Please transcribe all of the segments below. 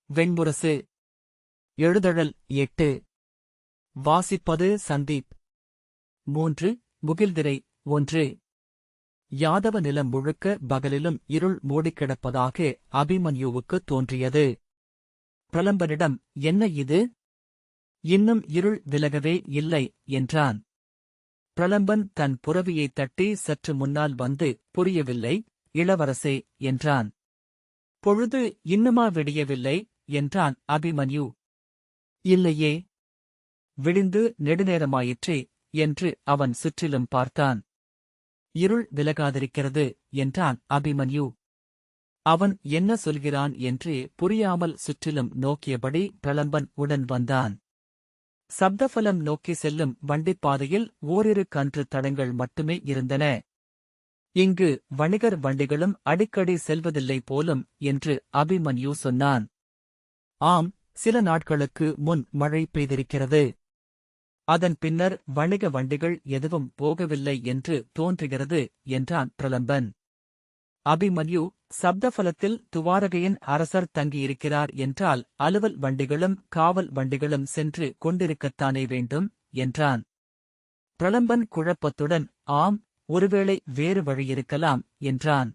வெண்முரசு. எழுதழல் 8. வாசிப்பது சந்தீப். 3. முகில்திரை 1. யாதவ நிலம் முழுக்க பகலிலும் இருள் மூடிக்கிடப்பதாக அபிமன்யுவுக்குத் தோன்றியது. பிரலம்பனிடம், என்ன இது? இன்னும் இருள் விலகவே இல்லை என்றான். பிரலம்பன் தன் புரவியைத் தட்டி சற்று முன்னால் வந்து, புரியவில்லை இளவரசே என்றான். பொழுது இன்னுமா விடியவில்லை என்றான் அபிமன்யு. இல்லையே, விடிந்து நெடுநேரமாயிற்றே என்று அவன் சுற்றிலும் பார்த்தான். இருள் விலகாதிருக்கிறது என்றான் அபிமன்யு. அவன் என்ன சொல்கிறான் என்று புரியாமல் சுற்றிலும் நோக்கியபடி பிரலம்பன் உடன் வந்தான். சப்தஃபலம் நோக்கி செல்லும் வண்டிப்பாதையில் ஓரிரு கன்று தடங்கள் மட்டுமே இருந்தன. இங்கு வணிகர் வண்டிகளும் அடிக்கடி செல்வதில்லை போலும் என்று அபிமன்யு சொன்னான். ஆம், சில நாட்களுக்கு முன் மழை பெய்திருக்கிறது. அதன் பின்னர் வணிக வண்டிகள் எதுவும் போகவில்லை என்று தோன்றுகிறது என்றான் பிரலம்பன். அபிமன்யு, சப்தஃபலத்தில் துவாரகையின் அரசர் தங்கியிருக்கிறார் என்றால் அலுவல் வண்டிகளும் காவல் வண்டிகளும் சென்று கொண்டிருக்கத்தானே வேண்டும் என்றான். பிரலம்பன் குழப்பத்துடன், ஆம், ஒருவேளை வேறு வழியிருக்கலாம் என்றான்.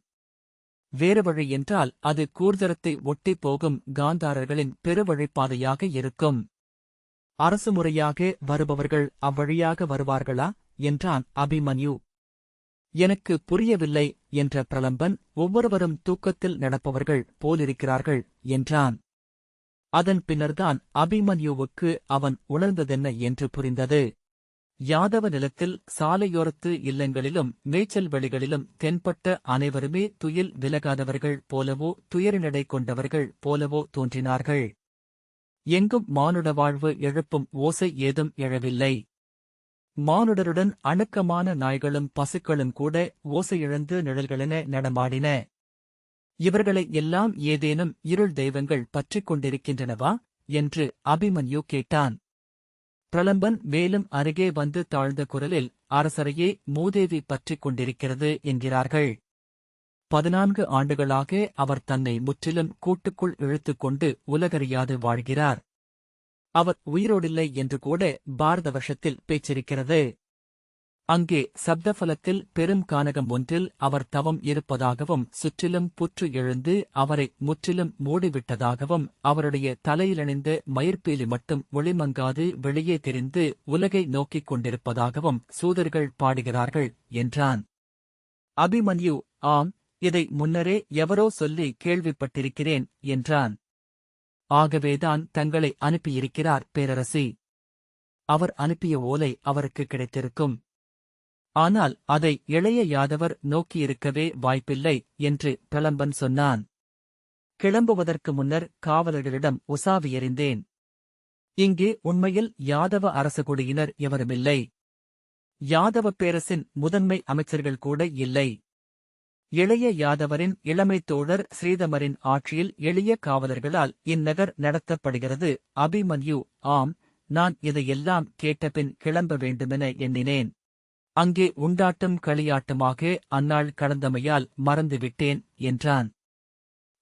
வேறு வழி என்றால் அது கூர்தரத்தை ஒட்டிப் போகும் காந்தாரர்களின் பெருவழிப்பாதையாக இருக்கும். அரசு முறையாக வருபவர்கள் அவ்வழியாக வருவார்களா என்றான் அபிமன்யு. எனக்கு புரியவில்லை என்ற பிரலம்பன், ஒவ்வொருவரும் தூக்கத்தில் நடப்பவர்கள் போலிருக்கிறார்கள் என்றான். அதன் பின்னர்தான் அபிமன்யுவுக்கு அவன் உணர்ந்ததென்ன என்று புரிந்தது. யாதவ நிலத்தில் சாலையோரத்து இல்லங்களிலும் மேய்ச்சல் வெளிகளிலும் தென்பட்ட அனைவருமே துயில் விலகாதவர்கள் போலவோ துயரினடை கொண்டவர்கள் போலவோ தோன்றினார்கள். எங்கும் மானுட வாழ்வு எழுப்பும் ஓசை ஏதும் எழவில்லை. மானுடருடன் அணுக்கமான நாய்களும் பசுக்களும் கூட ஓசையிழந்து நிழல்களென நடமாடின. இவர்களை எல்லாம் ஏதேனும் இருள் தெய்வங்கள் பற்றிக் கொண்டிருக்கின்றனவா என்று அபிமன்யு கேட்டான். பிரலம்பன் மேலும் அருகே வந்து தாழ்ந்த குரலில், அரசரையே மூதேவி பற்றிக் கொண்டிருக்கிறது என்கிறார்கள். 14 ஆண்டுகளாக அவர் தன்னை முற்றிலும் கூட்டுக்குள் இழுத்துக்கொண்டு உலகறியாது வாழ்கிறார். அவர் உயிரோடில்லை என்று கூட பாரத வருஷத்தில் பேச்சிருக்கிறது. அங்கே சப்தஃபலத்தில் பெரும் கானகம் ஒன்றில் அவர் தவம் இருப்பதாகவும் சுற்றிலும் புற்று எழுந்து அவரை முற்றிலும் மூடிவிட்டதாகவும் அவருடைய தலையிலணிந்த மயிர்பீலி மட்டும் ஒளிமங்காது வெளியே தெரிந்து உலகை நோக்கிக் கொண்டிருப்பதாகவும் சூதர்கள் பாடுகிறார்கள் என்றான். அபிமன்யு, ஆம், இதை முன்னரே எவரோ சொல்லி கேள்விப்பட்டிருக்கிறேன் என்றான். ஆகவேதான் தங்களை அனுப்பியிருக்கிறார் பேரரசி. அவர் அனுப்பிய ஓலை அவருக்கு கிடைத்திருக்கும். ஆனால் அதை இளைய யாதவர் நோக்கியிருக்கவே வாய்ப்பில்லை என்று பிரலம்பன் சொன்னான். கிளம்புவதற்கு முன்னர் காவலர்களிடம் உசாவி எறிந்தேன். இங்கே உண்மையில் யாதவ அரசகுடியினர் எவருமில்லை. யாதவ பேரரசின் முதன்மை அமைச்சர்கள் கூட இல்லை. இளைய யாதவரின் இளமைத் தோழர் ஸ்ரீதமரின் ஆட்சியில் எளிய காவலர்களால் இந்நகர் நடத்தப்படுகிறது. அபிமன்யு, ஆம், நான் இதையெல்லாம் கேட்டபின் கிளம்ப வேண்டுமென எண்ணினேன். அங்கே உண்டாட்டும் களியாட்டமாக அந்நாள் கடந்தமையால் மறந்துவிட்டேன் என்றான்.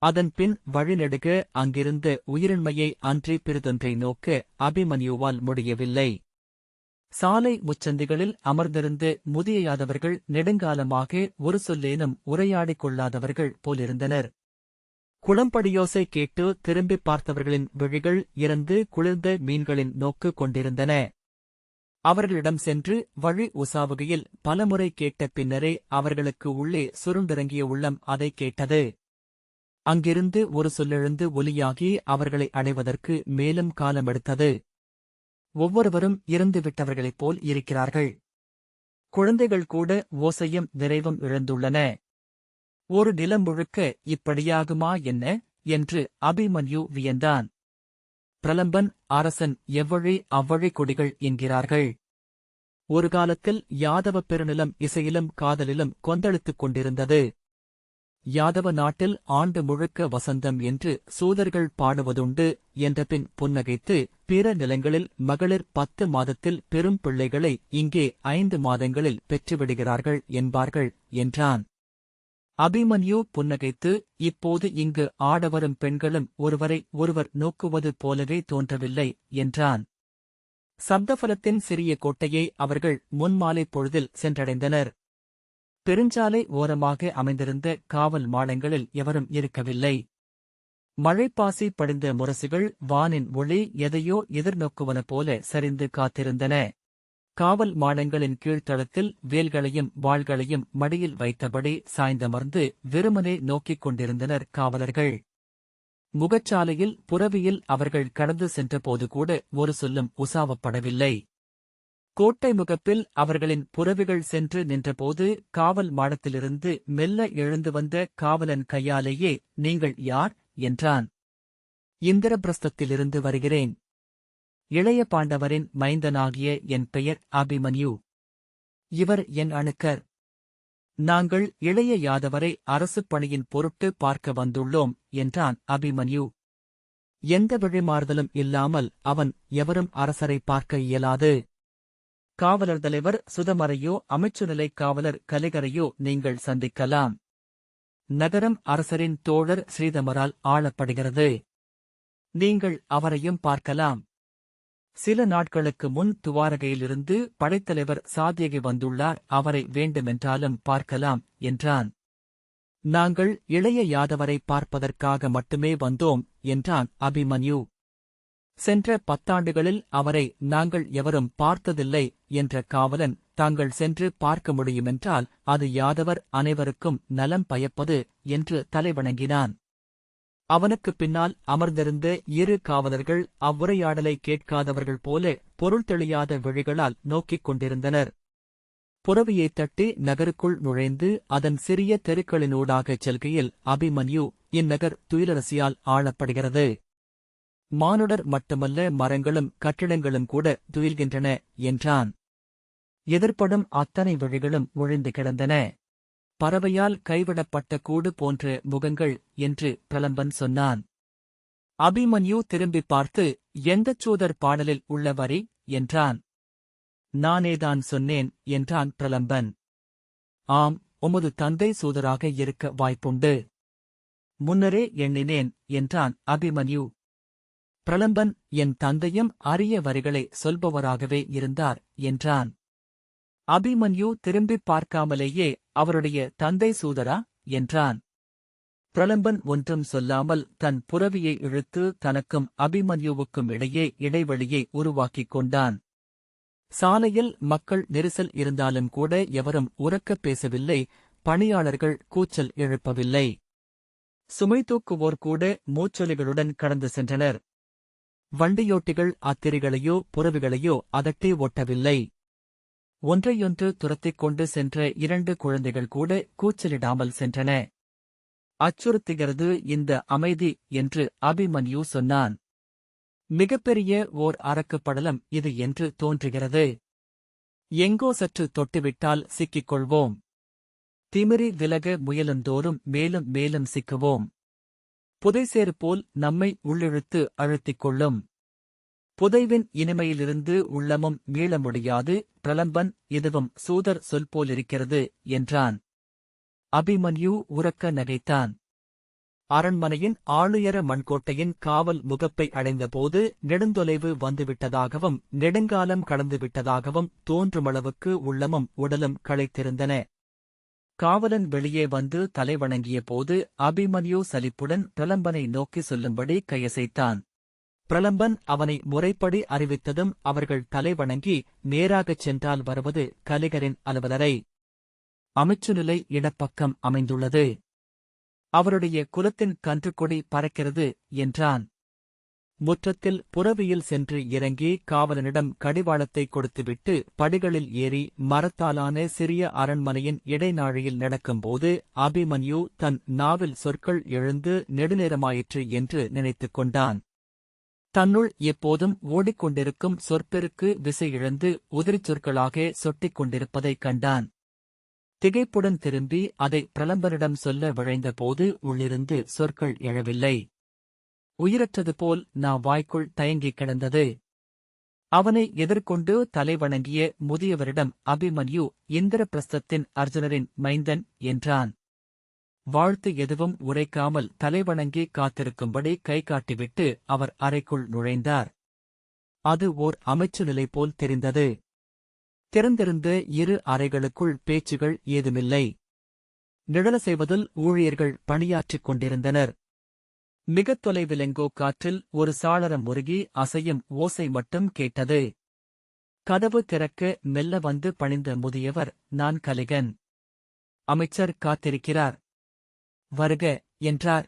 அதன்பின் வழிநெடுக அங்கிருந்த உயிரின்மையை அன்றி பிறிதொன்றை நோக்க அபிமன்யுவால் முடியவில்லை. சாலை முச்சந்திகளில் அமர்ந்திருந்த முதிய யாதவர்கள் நெடுங்காலமாக ஒரு சொல்லேனும் உரையாடிக் கொள்ளாதவர்கள் போலிருந்தனர். குளம்படியோசை கேட்டு திரும்பிப் பார்த்தவர்களின் விழிகள் இறந்து குளிர்ந்த மீன்களின் நோக்கு கொண்டிருந்தன. அவர்களிடம் சென்று வழி உசாவுகையில் பலமுறை கேட்ட பின்னரே அவர்களுக்கு உள்ளே சுருண்டிறங்கிய உள்ளம் அதை கேட்டது. அங்கிருந்து ஒரு சொல்லெழுந்து ஒலியாகி அவர்களை அடைவதற்கு மேலும் காலமெடுத்தது. ஒவ்வொருவரும் இறந்துவிட்டவர்களைப் போல் இருக்கிறார்கள். குழந்தைகள் கூட ஓசையும் நிறைவும் இழந்துள்ளன. ஒரு நிலம் முழுக்க இப்படியாகுமா என்ன என்று அபிமன்யு வியந்தான். பிரலம்பன், அரசன் எவ்வழி அவ்வழி கொடிகள் என்கிறார்கள். ஒரு காலத்தில் யாதவ பெருநிலம் இசையிலும் காதலிலும் கொந்தளித்துக் கொண்டிருந்தது. யாதவ நாட்டில் ஆண்டு முழுக்க வசந்தம் என்று சூதர்கள் பாடுவதுண்டு என்றபின் புன்னகைத்து, பிற நிலங்களில் மகளிர் 10 மாதத்தில் பெரும் பிள்ளைகளை இங்கே 5 மாதங்களில் பெற்றுவிடுகிறார்கள் என்பார்கள் என்றான். அபிமன்யு புன்னகைத்து, இப்போது இங்கு ஆடவரும் பெண்களும் ஒருவரை ஒருவர் நோக்குவது போலவே தோன்றவில்லை, என்றான். சப்தபலத்தின் சிறிய கோட்டையை அவர்கள் முன்மாலைப் பொழுதில் சென்றடைந்தனர். பெருஞ்சாலை ஓரமாக அமைந்திருந்த காவல் மாடங்களில் எவரும் இருக்கவில்லை. மழைப்பாசி படிந்த முரசுகள் வானின் ஒளி எதையோ எதிர்நோக்குவன போல சரிந்து காத்திருந்தன. காவல் மாடங்களின் கீழ்த்தளத்தில் வேல்களையும் வாள்களையும் மடியில் வைத்தபடி சாய்ந்தமர்ந்து வெறுமனே நோக்கிக் கொண்டிருந்தனர் காவலர்கள். முகச்சாலையில் புறவியில் அவர்கள் கடந்து சென்றபோது கூட ஒரு சொல்லும் உசாவப்படவில்லை. கோட்டை முகப்பில் அவர்களின் புறவிகள் சென்று நின்றபோது காவல் மாடத்திலிருந்து மெல்ல எழுந்து வந்த காவலன் கையாலேயே, நீங்கள் யார்? என்றான். இந்திரபிரஸ்தத்திலிருந்து வருகிறேன். இளைய பாண்டவரின் மைந்தனாகிய என் பெயர் அபிமன்யு. இவர் என் அணுக்கர். நாங்கள் இளைய யாதவரை அரசுப் பணியின் பொருட்டு பார்க்க வந்துள்ளோம், என்றான் அபிமன்யு. எந்த விழிமாறுதலும் இல்லாமல் அவன் எவரும் அரசரை பார்க்க இயலாது. காவலர் தலைவர் சுதமரையோ அமைச்சுநிலை காவலர் கலிகரையோ நீங்கள் சந்திக்கலாம். நகரம் அரசரின் தோழர் ஸ்ரீதமரால் ஆளப்படுகிறது. நீங்கள் அவரையும் பார்க்கலாம். சில நாட்களுக்கு முன் துவாரகையிலிருந்து படைத்தலைவர் சாத்தியகி வந்துள்ளார், அவரை வேண்டுமென்றாலும் பார்க்கலாம், என்றான். நாங்கள் இளைய யாதவரை பார்ப்பதற்காக மட்டுமே வந்தோம், என்றான் அபிமன்யு. சென்ற 10 ஆண்டுகளில் அவரை நாங்கள் எவரும் பார்த்ததில்லை என்ற காவலன், தாங்கள் சென்று பார்க்க முடியுமென்றால் அது யாதவர் அனைவருக்கும் நலம் பயப்பது என்று தலைவணங்கினான். அவனுக்குப் பின்னால் அமர்ந்திருந்த 2 காவலர்கள் அவ்வுரையாடலை கேட்காதவர்கள் போல பொருள் தெளியாத விழிகளால் நோக்கிக் கொண்டிருந்தனர். புறவியைத் தட்டி நகருக்குள் நுழைந்து அதன் சிறிய தெருக்களினூடாகச் செல்கையில் அபிமன்யு, இந்நகர் துயிலரசியால் ஆளப்படுகிறது. மானுடர் மட்டுமல்ல, மரங்களும் கட்டிடங்களும் கூட துயில்கின்றன, என்றான். எதிர்ப்படும் அத்தனை விழிகளும் ஒழிந்து கிடந்தன. பறவையால் கைவிடப்பட்ட கூடு போன்ற முகங்கள் என்று பிரலம்பன் சொன்னான். அபிமன்யு திரும்பிப் பார்த்து, எந்தச் சூதர் பாடலில் உள்ள வரி? என்றான். நானேதான் சொன்னேன், என்றான் பிரலம்பன். ஆம், உமது தந்தை சூதராக இருக்க வாய்ப்புண்டு. முன்னரே எண்ணினேன், என்றான் அபிமன்யு. பிரலம்பன், என் தந்தையும் அரிய வரிகளை சொல்பவராகவே இருந்தார், என்றான். அபிமன்யு திரும்பிப் பார்க்காமலேயே, அவருடைய தந்தை சூதரா? என்றான். பிரலம்பன் ஒன்றும் சொல்லாமல் தன் புரவியை இழுத்து தனக்கும் அபிமன்யுவுக்கும் இடையே இடைவெளியை உருவாக்கிக் கொண்டான். சாலையில் மக்கள் நெரிசல் இருந்தாலும் கூட எவரும் உரக்கப் பேசவில்லை, பணியாளர்கள் கூச்சல் எழுப்பவில்லை. சுமை தூக்குவோர் கூட மூச்சொலிகளுடன் கடந்து சென்றனர். வண்டியோட்டிகள் அத்திரிகளையோ புறவிகளையோ அதட்டி ஓட்டவில்லை. ஒன்றையொன்று துரத்திக் கொண்டு சென்ற 2 குழந்தைகள் கூட கூச்சலிடாமல் சென்றன. அச்சுறுத்துகிறது இந்த அமைதி, என்று அபிமன்யு சொன்னான். மிகப்பெரிய ஓர் அரக்குப் படலம் இது என்று தோன்றுகிறது. எங்கோ சற்று தொட்டுவிட்டால் சிக்கிக் கொள்வோம். திமிரி விலக முயலுந்தோறும் மேலும் மேலும் சிக்குவோம். புதைசேறு போல் நம்மை உள்ளிழுத்து அழுத்திக் கொள்ளும். புதைவின் இனிமையிலிருந்து உள்ளமும் மீள முடியாது. பிரலம்பன், இதுவும் சூதர் சொல் போலிருக்கிறது, என்றான். அபிமன்யு உரக்க நகைத்தான். அரண்மனையின் ஆளுயர மண்கோட்டையின் காவல் முகப்பை அடைந்தபோது நெடுந்தொலைவு வந்துவிட்டதாகவும் நெடுங்காலம் கடந்துவிட்டதாகவும் தோன்றுமளவுக்கு உள்ளமும் உடலும் களைத்திருந்தன. காவலன் வெளியே வந்து தலைவணங்கிய போது அபிமன்யு சலிப்புடன் பிரலம்பனை நோக்கி சொல்லும்படி கையசைத்தான். பிரலம்பன் அவனை முறைப்படி அறிவித்ததும் அவர்கள் தலைவணங்கி நேராகச் சென்றால் வருவது கலிகரின் அலுவலரை. அமைச்சுநிலை இடப்பக்கம் அமைந்துள்ளது. அவருடைய குலத்தின் கன்றுக்கொடி பறக்கிறது, என்றான். முற்றத்தில் புறவியில் சென்று இறங்கி காவலனிடம் கடிவாளத்தை கொடுத்துவிட்டு படிகளில் ஏறி மரத்தாலான சிறிய அரண்மனையின் இடைநாழியில் நடக்கும்போது அபிமன்யு தன் நாவில் சொற்கள் எழுந்து நெடுநேரமாயிற்று என்று நினைத்துக் கொண்டான். தன்னுள் எப்போதும் ஓடிக்கொண்டிருக்கும் சொற்பெருக்கு விசை இழந்து உதிரிச் சொற்களாக சொட்டிக் கொண்டிருப்பதைக் கண்டான். திகைப்புடன் திரும்பி அதை பிரலம்பனிடம் சொல்ல விழைந்தபோது உள்ளிருந்து சொற்கள் எழவில்லை. உயிரற்றது போல் வாய்க்குள் தயங்கிக் கிடந்தது. அவனை எதிர்கொண்டு தலைவணங்கிய முதியவரிடம் அபிமன்யு, இந்திரபிரஸ்தத்தின் அர்ஜுனரின் மைந்தன், என்றான். வாழ்த்து எதுவும் உரைக்காமல் தலைவணங்கி காத்திருக்கும்படி கை காட்டிவிட்டு அவர் அறைக்குள் நுழைந்தார். அது ஓர் அமைச்சு நிலை போல் தெரிந்தது. திறந்திருந்த இரு அறைகளுக்குள் பேச்சுகள் ஏதுமில்லை. நிழல செய்வதில் ஊழியர்கள் பணியாற்றிக் கொண்டிருந்தனர். மிகத் தொலைவிலெங்கோ காற்றில் ஒரு சாளரம் முருகி அசையும் ஓசை மட்டும் கேட்டது. கதவு திறக்க மெல்ல வந்து பணிந்த முதியவர், நான் கலிகன். அமைச்சர் காத்திருக்கிறார். வருக என்றார்.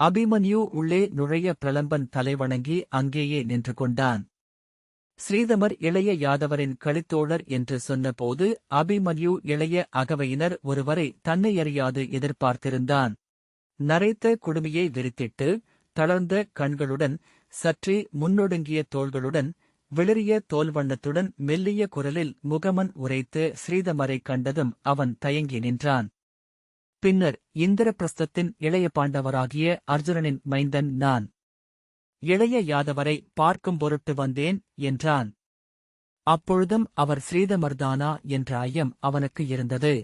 அபிமன்யு உள்ளே நுழைய பிரலம்பன் தலைவணங்கி அங்கேயே நின்று கொண்டான். ஸ்ரீதமர் இளைய யாதவரின் களித்தோழர் என்று சொன்னபோது அபிமன்யு இளைய அகவையினர் ஒருவரை தன்னையறியாது எதிர்பார்த்திருந்தான். நரைத்த குடுமியை விரித்திட்டு, தளர்ந்த கண்களுடன், சற்றே முன்னொடுங்கிய தோள்களுடன், வெளிரிய தோல்வண்ணத்துடன் மெல்லிய குரலில் முகமன் உரைத்து ஸ்ரீதமரைக் கண்டதும் அவன் தயங்கி நின்றான். பின்னர், இந்திரபிரஸ்தத்தின் இளைய பாண்டவராகிய அர்ஜுனனின் மைந்தன் நான். இளைய யாதவரை பார்க்கும் பொருட்டு வந்தேன் என்றான். அப்பொழுதும் அவர் ஸ்ரீதமர்தானா என்ற ஐயம் அவனுக்கு இருந்தது.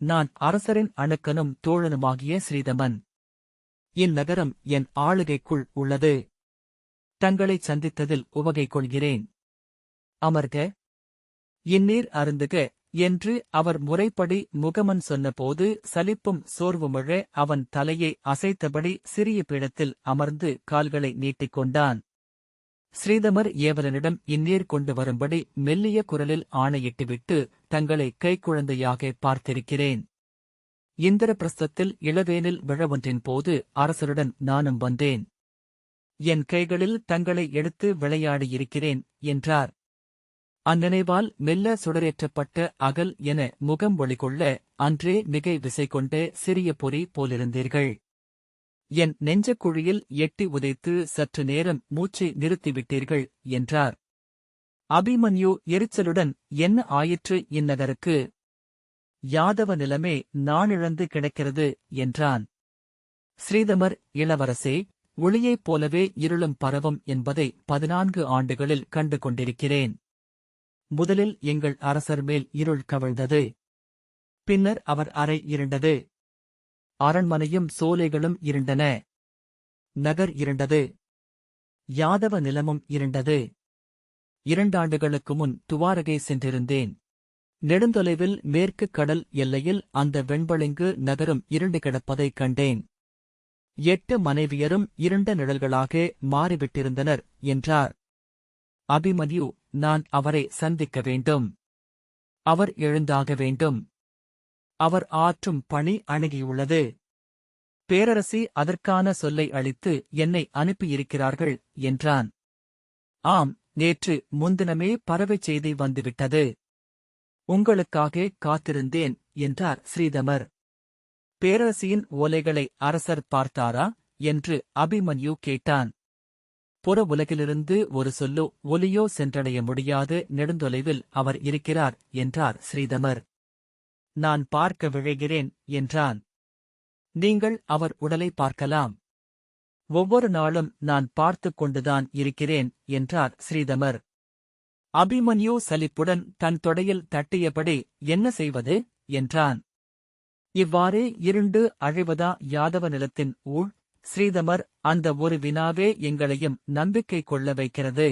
நான் அரசரின் அணுக்கனும் தோழனுமாகிய ஸ்ரீதமன். இந்நகரம் என் ஆளுகைக்குள் உள்ளது. தங்களைச் சந்தித்ததில் உவகை கொள்கிறேன். அமர்க. இந்நீர் அருந்துக என்று அவர் முறைப்படி முகமன் சொன்னபோது சலிப்பும் சோர்வுமிழ அவன் தலையை அசைத்தபடி சிறிய பீடத்தில் அமர்ந்து கால்களை நீட்டிக்கொண்டான். ஸ்ரீதமர் ஏவலனிடம் இந்நீர் கொண்டு வரும்படி மெல்லிய குரலில் ஆணையிட்டுவிட்டு, தங்களை கைக்குழந்தையாக பார்த்திருக்கிறேன். இந்திரபிரஸ்தத்தில் இளவேனில் விழவொன்றின் போது அரசருடன் நானும் வந்தேன். என் கைகளில் தங்களை எடுத்து விளையாடியிருக்கிறேன் என்றார். அந்நினைவால் மெல்ல சுடரேற்றப்பட்ட அகல் என முகம் ஒளிகொள்ள, அன்றே மிகை விசை கொண்ட சிறிய பொறி போலிருந்தீர்கள். என் நெஞ்சக்குழியில் எட்டி உதைத்து சற்று நேரம் மூச்சை நிறுத்திவிட்டீர்கள் என்றார். அபிமன்யு எரிச்சலுடன், என்ன ஆயிற்று இந்நகருக்கு? யாதவ நிலமே நானிழந்து கிடக்கிறது என்றான். ஸ்ரீதமர், இளவரசே, ஒளியைப் போலவே இருளும் பரவும் என்பதை 14 ஆண்டுகளில் கண்டு கொண்டிருக்கிறேன். முதலில் எங்கள் அரசர் மேல் இருள் கவிழ்ந்தது. பின்னர் அவர் அறை இருண்டது. அரண்மனையும் சோலைகளும் இருண்டன. நகர் இருண்டது. யாதவ நிலமும் இருண்டது. 2 ஆண்டுகளுக்கு முன் துவாரகை சென்றிருந்தேன். நெடுந்தொலைவில் மேற்கு கடல் எல்லையில் அந்த வெண்பளிங்கு நகரும் இருண்டு கிடப்பதைக் கண்டேன். 8 மனைவியரும் இருண்ட நிழல்களாக மாறிவிட்டிருந்தனர் என்றார். அபிமன்யு, நான் அவரை சந்திக்க வேண்டும். அவர் எழுந்தாக வேண்டும். அவர் ஆற்றும் பணி அணுகியுள்ளது. பேரரசி அதற்கான சொல்லை அளித்து என்னை அனுப்பியிருக்கிறார்கள் என்றான். ஆம், நேற்று முன்தினமே பறவைச் செய்தி வந்துவிட்டது. உங்களுக்காக காத்திருந்தேன் என்றார் ஸ்ரீதமர். பேரரசியின் ஓலைகளை அரசர் பார்த்தாரா என்று அபிமன்யு கேட்டான். புற உலகிலிருந்து ஒரு சொல்லோ ஒலியோ சென்றடைய முடியாத நெடுந்தொலைவில் அவர் இருக்கிறார் என்றார் ஸ்ரீதமர். நான் பார்க்க விழைகிறேன் என்றான். நீங்கள் அவர் உடலை பார்க்கலாம். ஒவ்வொரு நாளும் நான் பார்த்துக் கொண்டுதான் இருக்கிறேன் என்றார் ஸ்ரீதமர். அபிமன்யு சலிப்புடன் தன் தொடையில் தட்டியபடி, என்ன செய்வது என்றான். இவ்வாறே இருண்டு அழிவதா யாதவ நிலத்தின் ஊழ்? ஸ்ரீதமர், அந்த ஒரு வினாவே எங்களையும் நம்பிக்கை கொள்ள வைக்கிறது.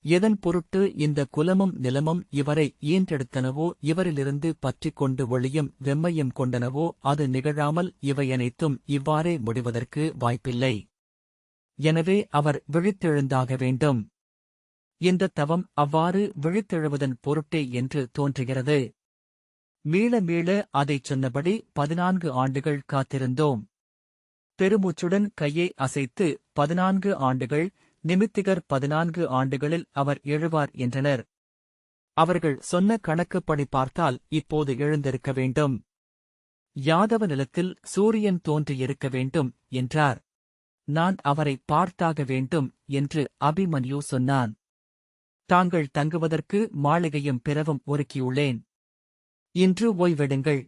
எதன் பொருட்டு இந்த குலமும் நிலமும் இவரை ஈன்றெடுத்தனவோ, இவரிலிருந்து பற்றிக் கொண்டு ஒளியும் வெம்மையும் கொண்டனவோ, அது நிகழாமல் இவையனைத்தும் இவ்வாறே முடிவதற்கு வாய்ப்பில்லை. எனவே அவர் விழித்தெழுந்தாக வேண்டும். இந்த தவம் அவ்வாறு விழித்தெழுவதன் பொருட்டே என்று தோன்றுகிறது. மீள மீள அதைச் சொன்னபடி 14 ஆண்டுகள் காத்திருந்தோம். பெருமூச்சுடன் கையை அசைத்து 14 ஆண்டுகள், நிமித்திகர் 14 ஆண்டுகளில் அவர் எழுவார் என்றனர். அவர்கள் சொன்ன கணக்குப்படி பார்த்தால் இப்போது எழுந்திருக்க வேண்டும். யாதவ நிலத்தில் சூரியன் தோன்றியிருக்க வேண்டும் என்றார். நான் அவரை பார்த்தாக வேண்டும் என்று அபிமன்யு சொன்னான். தாங்கள் தங்குவதற்கு மாளிகையும் பிறவும் ஒருக்கியுள்ளேன். இன்று ஓய்வெடுங்கள்.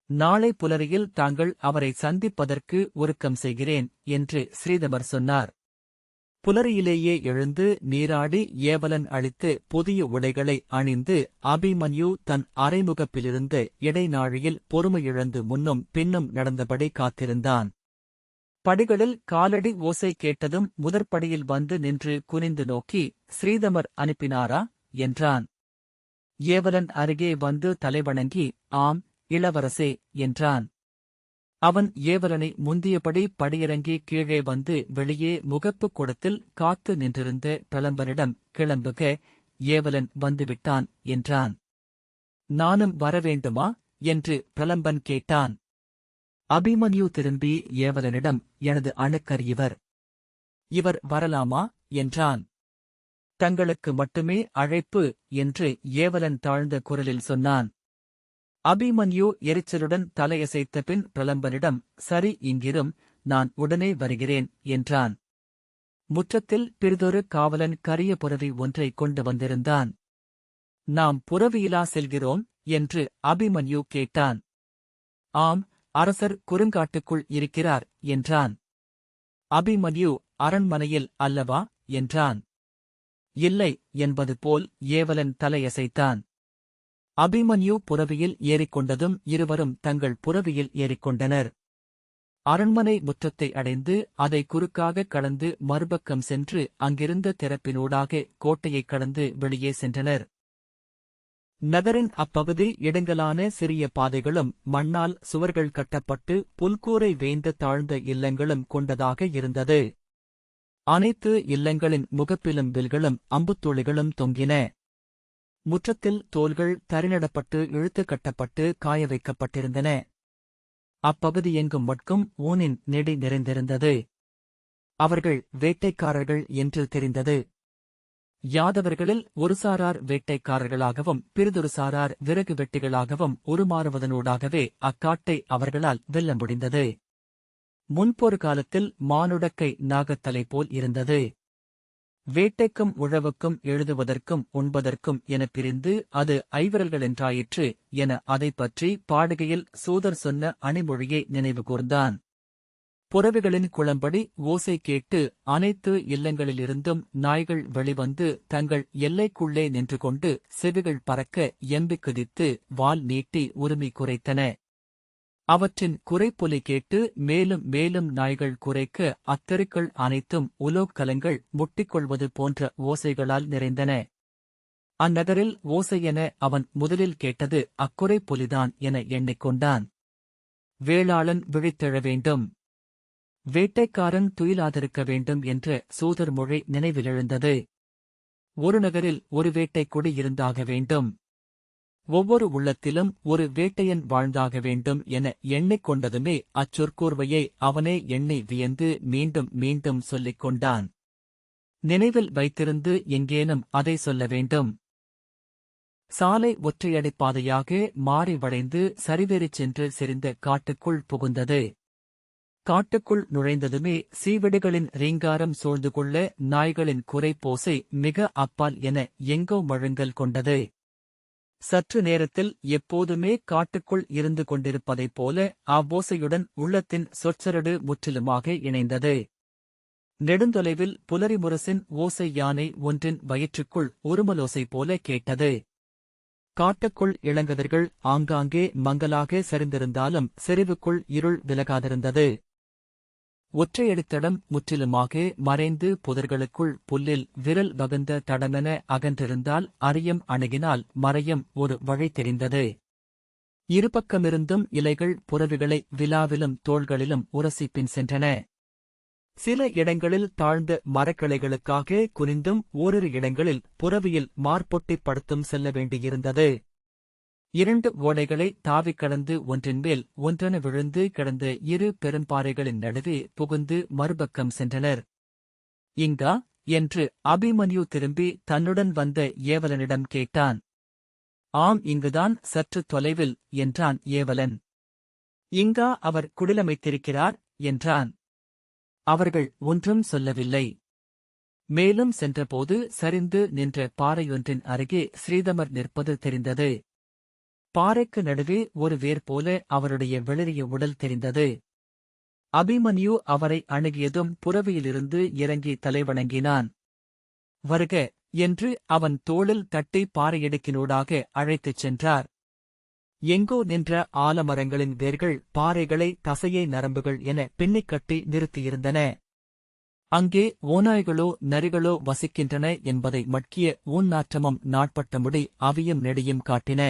நாளை புலரியில் தாங்கள் அவரை சந்திப்பதற்கு ஒருக்கம் செய்கிறேன் என்று ஸ்ரீதமர் சொன்னார். புலரியிலேயே எழுந்து நீராடி ஏவலன் அளித்து புதிய உடைகளை அணிந்து அபிமன்யு தன் அரைமுகப்பிலிருந்த இடைநாழியில் பொறுமையிழந்து முன்னும் பின்னும் நடந்தபடி காத்திருந்தான். படிகளில் காலடி ஓசை கேட்டதும் முதற்படியில் வந்து நின்று குனிந்து நோக்கி, "ஸ்ரீதமர் அனுப்பினாரா?" என்றான். ஏவலன் அருகே வந்து தலைவணங்கி, "ஆம், இளவரசே" என்றான். அவன் ஏவலனை முந்தியபடி படியிறங்கி கீழே வந்து வெளியே முகப்புக் கூடத்தில் காத்து நின்றிருந்த பிரலம்பனிடம், "கிளம்புக, ஏவலன் வந்துவிட்டான்" என்றான். "நானும் வரவேண்டுமா?" என்று பிரலம்பன் கேட்டான். அபிமன்யு திரும்பி ஏவலனிடம், "எனது அணுக்கர் இவர். இவர் வரலாமா?" என்றான். "தங்களுக்கு மட்டுமே அழைப்பு" என்று ஏவலன் தாழ்ந்த குரலில் சொன்னான். அபிமன்யு எரிச்சலுடன் தலையசைத்த பின் பிரலம்பனிடம், "சரி, இங்கிரும், நான் உடனே வருகிறேன்" என்றான். முற்றத்தில் பிறிதொரு காவலன் கரிய புரவி ஒன்றை கொண்டு வந்திருந்தான். "நாம் புரவியிலா செல்கிறோம்?" என்று அபிமன்யு கேட்டான். "ஆம், அரசர் குறுங்காட்டுக்குள் இருக்கிறார்" என்றான். அபிமன்யு, "அரண்மனையில் அல்லவா?" என்றான். "இல்லை" என்பது போல் ஏவலன் தலையசைத்தான். அபிமன்யு புரவியில் ஏறிக்கொண்டதும் இருவரும் தங்கள் புரவியில் ஏறிக்கொண்டனர். அரண்மனை முற்றத்தை அடைந்து அதை குறுக்காகக் கடந்து மறுபக்கம் சென்று அங்கிருந்த திறப்பினூடாக கோட்டையைக் கடந்து வெளியே சென்றனர். நகரின் அப்பகுதி இடுங்கலான சிறிய பாதைகளும் மண்ணால் சுவர்கள் கட்டப்பட்டு புல்கூரை வேய்ந்த தாழ்ந்த இல்லங்களும் கொண்டதாக இருந்தது. அனைத்து இல்லங்களின் முகப்பிலும் வில்களும் அம்புத்துளிகளும் தொங்கின. முற்றத்தில் தோல்கள் தரிநடப்பட்டு இழுத்து கட்டப்பட்டு காய வைக்கப்பட்டிருந்தன. அப்பகுதி எங்கும் மட்கும் ஊனின் நெடி நிறைந்திருந்தது. அவர்கள் வேட்டைக்காரர்கள் என்று தெரிந்தது. யாதவர்களில் ஒரு சாரார் வேட்டைக்காரர்களாகவும் பிறிதொரு சாரார் விறகு வெட்டிகளாகவும் உருமாறுவதனூடாகவே அக்காட்டை அவர்களால் வெல்ல முடிந்தது. முன்பொரு காலத்தில் மானுடக்கை நாகத்தலை போல் இருந்தது. வேட்டைக்கும் உழவுக்கும் எழுதுவதற்கும் உண்பதற்கும் எனப் பிரிந்து அது ஐவிரல்களென்றாயிற்று என அதைப்பற்றி பாடுகையில் சூதர் சொன்ன அணிமொழியை நினைவு கூர்ந்தான். புறவிகளின் குளம்படி ஓசை கேட்டு அனைத்து இல்லங்களிலிருந்தும் நாய்கள் வெளிவந்து தங்கள் எல்லைக்குள்ளே நின்று கொண்டு செவிகள் பறக்க எம்பிக் குதித்து வால் நீட்டி உரிமை குரைத்தன. அவற்றின் குரைப்பொலி கேட்டு மேலும் மேலும் நாய்கள் குரைக்க அத்தெருக்கள் அனைத்தும் உலோக்கலங்கள் முட்டிக்கொள்வது போன்ற ஓசைகளால் நிறைந்தன. அந்நகரில் ஓசையென அவன் முதலில் கேட்டது அக்குரைப்பொலிதான் என எண்ணிக்கொண்டான். வேளாளன் விழித்தெழ வேண்டும், வேட்டைக்காரன் துயிலாதிருக்க வேண்டும் என்ற சூதர் மொழி நினைவிலெழுந்தது. ஒரு நகரில் ஒரு வேட்டைக்குடி இருந்தாக வேண்டும், ஒவ்வொரு உள்ளத்திலும் ஒரு வேட்டையன் வாழ்ந்தாக வேண்டும் என எண்ணிக்கொண்டதுமே அச்சொற்கூர்வையை அவனே எண்ணி வியந்து மீண்டும் மீண்டும் சொல்லிக் கொண்டான். நினைவில் வைத்திருந்து எங்கேனும் அதை சொல்ல வேண்டும். சாலை ஒற்றையடிப் பாதையாக மாறி வளைந்து சரிவெறிச் சென்று செறிந்த காட்டுக்குள் புகுந்தது. காட்டுக்குள் நுழைந்ததுமே சீவடிகளின் ரீங்காரம் சூழ்ந்து கொள்ள நாய்களின் குரைப்போசை மிக அப்பால் என எங்கோ மழுங்கல் கொண்டது. சற்று நேரத்தில் எப்போதுமே காட்டுக்குள் இருந்து கொண்டிருப்பதைப் போல அவ்வோசையுடன் உள்ளத்தின் சொற்சரடு முற்றிலுமாக இணைந்தது. நெடுந்தொலைவில் புலரிமுரசின் ஓசை யானை ஒன்றின் வயிற்றுக்குள் உருமலோசை போல கேட்டது. காட்டுக்குள் இளங்கதிர்கள் ஆங்காங்கே மங்கலாக சரிந்திருந்தாலும் செறிவுக்குள் இருள் விலகாதிருந்தது. ஒற்றையடித்தடம் முற்றிலுமாக மறைந்து புதர்களுக்குள் புல்லில் விரல் வகுந்த தடமென அகன்றிருந்தால் அறியம் அணுகினால் மறையும் ஒரு வழி தெரிந்தது. இருபக்கமிருந்தும் இலைகள் புறவிகளை விலாவிலும் தோள்களிலும் உரசி பின் சென்றன. சில இடங்களில் தாழ்ந்த மரக்கிளைகளுக்காக குனிந்தும் ஓரிரு இடங்களில் புறவியில் மார்பொட்டிப் படுத்தும் செல்ல வேண்டியிருந்தது. 2 ஓடைகளை தாவிக் கடந்து ஒன்றின்மேல் ஒன்றென விழுந்து கிடந்த இரு பெரும்பாறைகளின் நடுவே புகுந்து மறுபக்கம் சென்றனர். "இங்கா?" என்று அபிமன்யு திரும்பி தன்னுடன் வந்த ஏவலனிடம் கேட்டான். "ஆம், இங்குதான், சற்று தொலைவில்" என்றான் ஏவலன். "இங்கா அவர் குடிலமைத்திருக்கிறார்?" என்றான். அவர்கள் ஒன்றும் சொல்லவில்லை. மேலும் சென்றபோது சரிந்து நின்ற பாறையொன்றின் அருகே ஸ்ரீதமர் நிற்பது தெரிந்தது. பாறைக்கு நடுவே ஒரு வேர் போல அவருடைய வெளிரிய உடல் தெரிந்தது. அபிமன்யு அவரை அணுகியதும் புரவியிலிருந்து இறங்கி தலைவணங்கினான். வருக என்று அவன் தோளில் தட்டி பாறையிடுக்கினூடாக அழைத்துச் சென்றார். எங்கோ நின்ற ஆலமரங்களின் வேர்கள் பாறைகளை தசையை நரம்புகள் என பின்னிக் கட்டி நிறுத்தியிருந்தன. அங்கே ஓநாய்களோ நரிகளோ வசிக்கின்றன என்பதை மட்கிய ஊன்னாற்றமும் நாட்பட்ட முடி அவியும் நெடியும் காட்டின.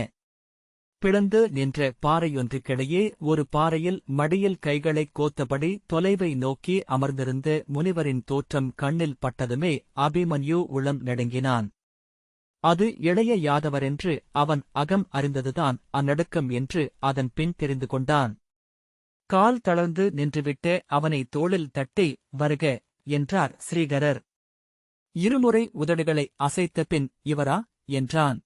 பிளந்து நின்ற பாறையொன்றுக்கிடையே ஒரு பாறையில் மடியில் கைகளைக் கோத்தபடி தொலைவை நோக்கி அமர்ந்திருந்த முனிவரின் தோற்றம் கண்ணில் பட்டதுமே அபிமன்யு உளம் நடுங்கினான். அது இளைய யாதவரென்று அவன் அகம் அறிந்ததுதான் அந்நடுக்கம் என்று அதன் பின் தெரிந்து கொண்டான். கால் தளர்ந்து நின்றுவிட்ட அவனை தோளில் தட்டி வருக என்றார் ஸ்ரீகரர். இருமுறை உதடுகளை அசைத்த பின் இவரா என்றான்.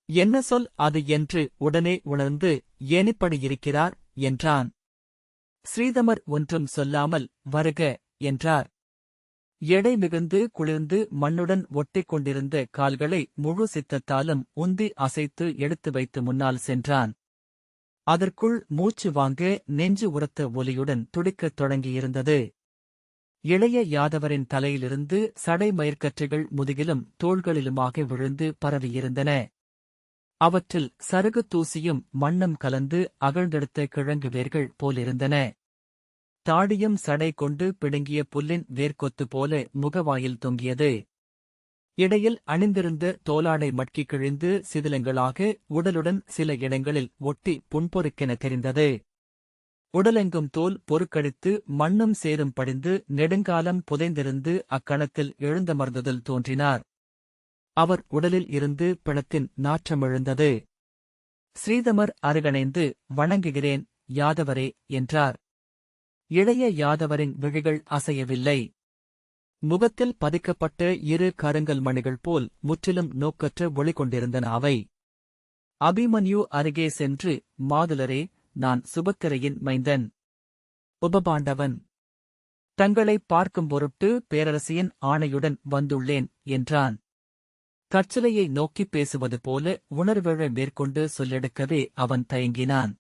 என்ன சொல் அது என்று உடனே உணர்ந்து ஏனிப்படியிருக்கிறார் என்றான். ஸ்ரீதமர் ஒன்றும் சொல்லாமல் வருக என்றார். எடை மிகுந்து குளிர்ந்து மண்ணுடன் ஒட்டிக் கொண்டிருந்த கால்களை முழு சித்தத்தாலும் உந்தி அசைத்து எடுத்து வைத்து முன்னால் சென்றான். அதற்குள் மூச்சு வாங்க நெஞ்சு உரத்த ஒலியுடன் துடிக்கத் தொடங்கியிருந்தது. இளைய யாதவரின் தலையிலிருந்து சடை மயிர்க்கற்றைகள் முதுகிலும் தோள்களிலுமாக விழுந்து பரவியிருந்தன. அவற்றில் சருகு தூசியும் மண்ணும் கலந்து அகழ்ந்தெடுத்த கிழங்கு வேர்கள் போலிருந்தன. தாடியும் சடை கொண்டு பிடுங்கிய புல்லின் வேர்க்கொத்து போல முகவாயில் தொங்கியது. இடையில் அணிந்திருந்த தோலாடை மட்கி கிழிந்து சிதிலங்களாக உடலுடன் சில இடங்களில் ஒட்டி புண்பொறுக்கென தெரிந்தது. உடலெங்கும் தோல் பொறுக்கடித்து மண்ணும் சேரும் படிந்து நெடுங்காலம் புதைந்திருந்து அக்கணத்தில் எழுந்தமர்ந்ததில் தோன்றினார். அவர் உடலில் இருந்து பிணத்தின் நாற்றமெழுந்தது. ஸ்ரீதமர் அருகணைந்து வணங்குகிறேன் யாதவரே என்றார். இளைய யாதவரின் விழிகள் அசையவில்லை. முகத்தில் பதிக்கப்பட்ட இரு கருங்கல் மணிகள் போல் முற்றிலும் நோக்கற்ற ஒளி கொண்டிருந்தன அவை. அபிமன்யு அருகே சென்று மாதுலரே, நான் சுபத்திரையின் மைந்தன், உபபாண்டவன். தங்களை பார்க்கும் பொருட்டு பேரரசியின் ஆணையுடன் வந்துள்ளேன் என்றான். கற்சிலையை நோக்கிப் பேசுவது போல உணர்வெழ மேற்கொண்டு சொல்லெடுக்கவே அவன் தயங்கினான்.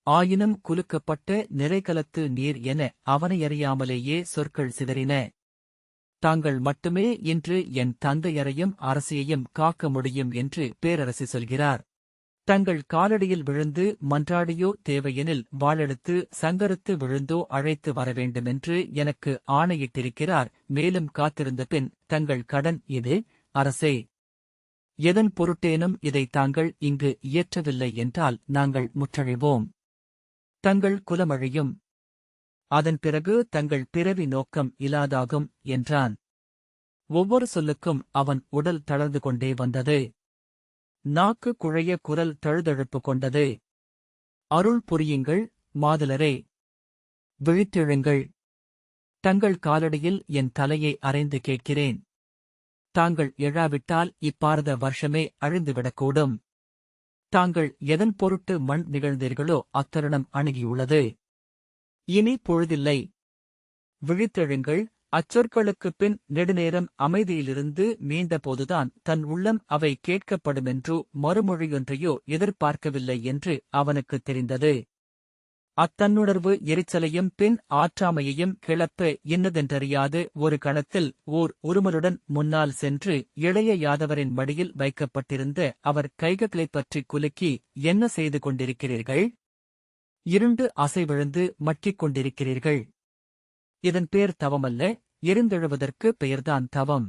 ஆயினும் குலுக்கப்பட்ட நிறைகலத்து நீர் என அவனையறியாமலேயே சொற்கள் சிதறின. தாங்கள் மட்டுமே இன்று என் தந்தையரையும் அரசியையும் காக்க முடியும் என்று பேரரசி சொல்கிறார். தங்கள் காலடியில் விழுந்து மன்றாடியோ தேவையெனில் வாளெடுத்து சங்கரித்து விழுந்தோ அழைத்து வரவேண்டுமென்று எனக்கு ஆணையிட்டிருக்கிறார். மேலும் காத்திருந்த பின் தங்கள் கடன் இது அரசே. எதன் பொருட்டேனும் இதை தாங்கள் இங்கு இயற்றவில்லை என்றால் நாங்கள் முற்றழிவோம். தங்கள் குலமழியும். அதன் பிறகு தங்கள் பிறவி நோக்கம் இல்லாதாகும் என்றான். ஒவ்வொரு சொல்லுக்கும் அவன் உடல் தளர்ந்து கொண்டே வந்தது. நாக்கு குழைய குரல் தழுதழுப்பு கொண்டது. அருள் புரியுங்கள் மாதுலரே, விழித்தெழுங்கள். தங்கள் காலடியில் என் தலையை அறைந்து கேட்கிறேன். தாங்கள் எழாவிட்டால் இப்பாரத வருஷமே அழிந்துவிடக்கூடும். தாங்கள் எதன் பொருட்டு மண் நிகழ்ந்தீர்களோ அத்தருணம் அணுகியுள்ளது. இனி பொழுதில்லை. விழித்தெழுங்கள். அச்சொற்களுக்குப் பின் நெடுநேரம் அமைதியிலிருந்து மீண்டபோதுதான் தன் உள்ளம் அவை கேட்கப்படுமென்றோ மறுமொழியொன்றையோ எதிர்பார்க்கவில்லை என்று அவனுக்குத் தெரிந்தது. அத்தன்னுணர்வு எரிச்சலையும் பின் ஆற்றாமையையும் கிளப்ப இன்னதென்றறியாது ஒரு கணத்தில் ஓர் உருமலுடன் முன்னால் சென்று இளைய யாதவரின் மடியில் வைக்கப்பட்டிருந்த அவர் கைகளைப் பற்றிக் குலுக்கி என்ன செய்து கொண்டிருக்கிறீர்கள்? இருண்டு அசைவிழுந்து மட்டிக் கொண்டிருக்கிறீர்கள். இதன் பேர் தவமல்ல, எரிந்தெழுவதற்கு பெயர்தான் தவம்.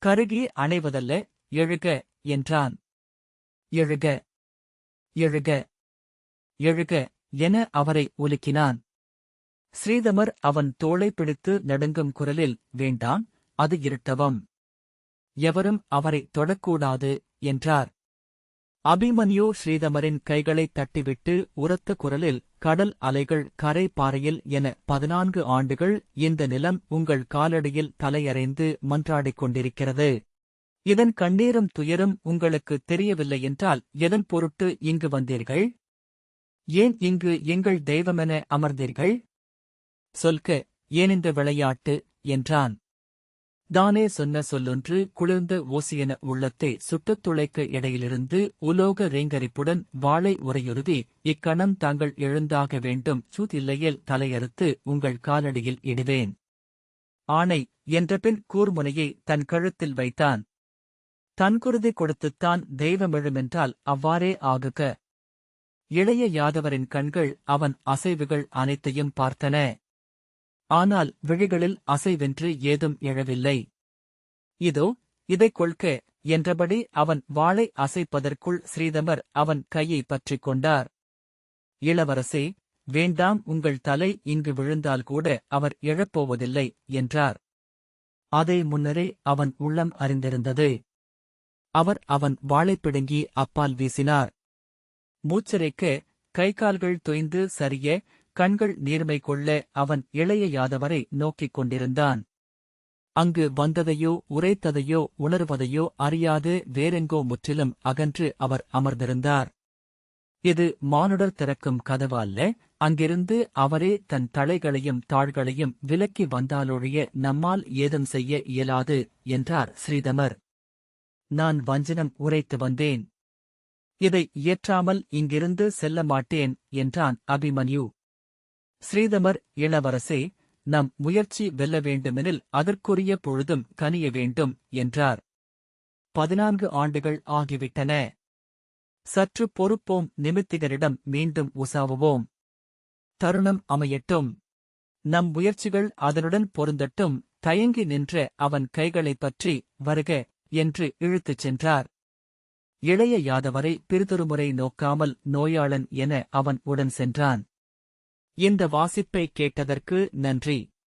கருகி அணைவதல்ல, எழுக என்றான். எழுக, எழுக, எழுக என அவரை உலுக்கினான். ஸ்ரீதமர் அவன் தோளை பிடித்து நடுங்கும் குரலில், வேண்டாம், அது இருட்டவம். எவரும் அவரை தொடக்கூடாது என்றார். அபிமன்யு ஸ்ரீதமரின் கைகளைத் தட்டிவிட்டு உரத்த குரலில், கடல் அலைகள் கரை பாறையில் என 14 ஆண்டுகள் இந்த நிலம் உங்கள் காலடியில் தலையறைந்து மன்றாடிக் கொண்டிருக்கிறது. இதன் கண்ணீரும் துயரும் உங்களுக்குத் தெரியவில்லை என்றால் எதன் பொருட்டு இங்கு வந்தீர்கள்? ஏன் இங்கு எங்கள் தெய்வமென அமர்ந்தீர்கள்? சொல்க, ஏனிந்த விளையாட்டு என்றான். தானே சொன்ன சொல்லொன்று குளிர்ந்த ஓசியென உள்ளத்தை சுட்டுத் துளைக்க இடையிலிருந்து உலோக ரேங்கரிப்புடன் வாளை உரையுறுதி, இக்கணம் தாங்கள் எழுந்தாக வேண்டும், சூதில்லையேல் தலையறுத்து உங்கள் காலடியில் இடுவேன். ஆணை என்றபின் கூர்முனையை தன் கழுத்தில் வைத்தான். தன்குருதி கொடுத்துத்தான் தெய்வமெழுமென்றால் அவ்வாறே ஆகுக. இளைய யாதவரின் கண்கள் அவன் அசைவுகள் அனைத்தையும் பார்த்தன. ஆனால் விழிகளில் அசைவென்று ஏதும் எழவில்லை. இதோ இதைக் கொள்க என்றபடி அவன் வாளை அசைப்பதற்குள் ஸ்ரீதமர் அவன் கையை பற்றிக் கொண்டார். இளவரசே, வேண்டாம், உங்கள் தலை இங்கு விழுந்தால் கூட அவர் எழப்போவதில்லை என்றார். அதை முன்னரே அவன் உள்ளம் அறிந்திருந்தது. அவர் அவன் வாளைப் பிடுங்கி அப்பால் வீசினார். மூச்சரைக்க, கைகால்கள் தொய்ந்து சரிய, கண்கள் நீர்மை கொள்ள அவன் இளைய யாதவரை நோக்கிக் கொண்டிருந்தான். அங்கு வந்ததையோ உரைத்ததையோ உணர்வதையோ அறியாது வேறெங்கோ முற்றிலும் அகன்று அவர் அமர்ந்திருந்தார். இது மானுடர் திறக்கும் கதவு அல்ல, அங்கிருந்து அவரே தன் தலைகளையும் தாள்களையும் விலக்கி வந்தாலொழிய நம்மால் ஏதும் செய்ய இயலாது என்றார் ஸ்ரீதமர். நான் வஞ்சனம் உரைத்து வந்தேன். இதை இயற்றாமல் இங்கிருந்து செல்ல மாட்டேன் என்றான் அபிமன்யு. ஸ்ரீதமர், இளவரசே, நம் முயற்சி வெல்ல வேண்டுமெனில் அதற்குரிய பொழுதும் கனிய வேண்டும் என்றார். 14 ஆண்டுகள் ஆகிவிட்டன. சற்று பொறுப்போம், நிமித்திகரிடம் மீண்டும் உசாவுவோம். தருணம் அமையட்டும். நம் முயற்சிகள் அதனுடன் பொருந்தட்டும். தயங்கி நின்ற அவன் கைகளைப் பற்றி வருக என்று இழுத்துச் சென்றார். இளைய யாதவரை பிறிதொருமுறை நோக்காமல் நோயாளன் என அவன் உடன் சென்றான். இந்த வாசிப்பை கேட்டதற்கு நன்றி.